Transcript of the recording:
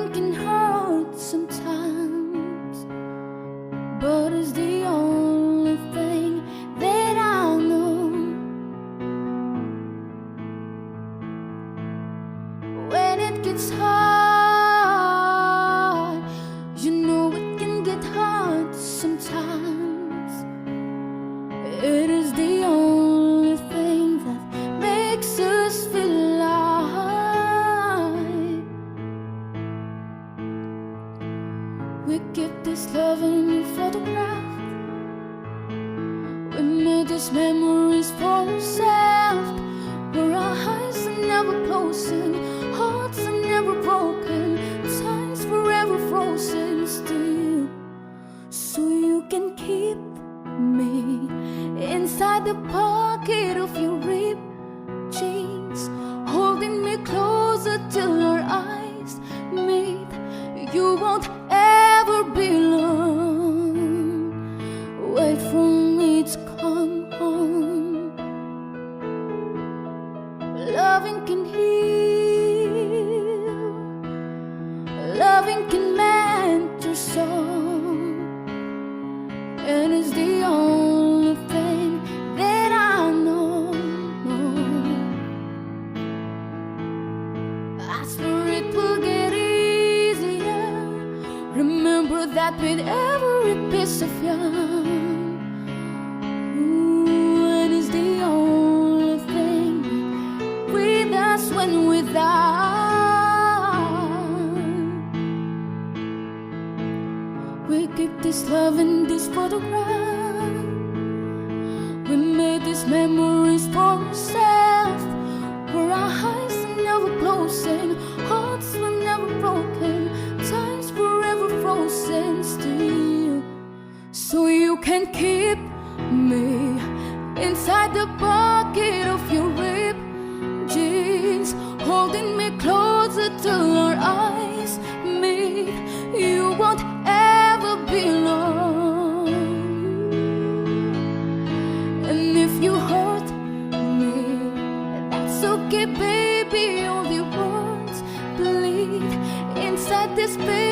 Loving can hurt sometimes, but it's the only thing that I know. When it gets hard, you know it can get hard sometimes. It is the only thing that makes us feel alive. We keep this love in your photograph. We made these memories for ourselves, where our eyes are never closing, hearts are never broken, time's forever frozen still. So you can keep me inside the pocket of your ripped jeans, holding me closer till our eyes meet. You won't ever be alone. Wait for me to come home. Loving can heal, loving can mend your soul, and it's the only thing that I know. I swear it will get easier. Remember that with every piece of yarn. Ooh, and it's the only thing with us when without. We keep this love in this photograph. We made these memories for ourselves, where our eyes are never closing, hearts were never broken, time's forever frozen still. So you can keep me inside the pocket of your ripped jeans, holding me closer till our eyes meet. You won't ever be alone. And if you hurt me, that's okay, baby. All the words bleed inside this space.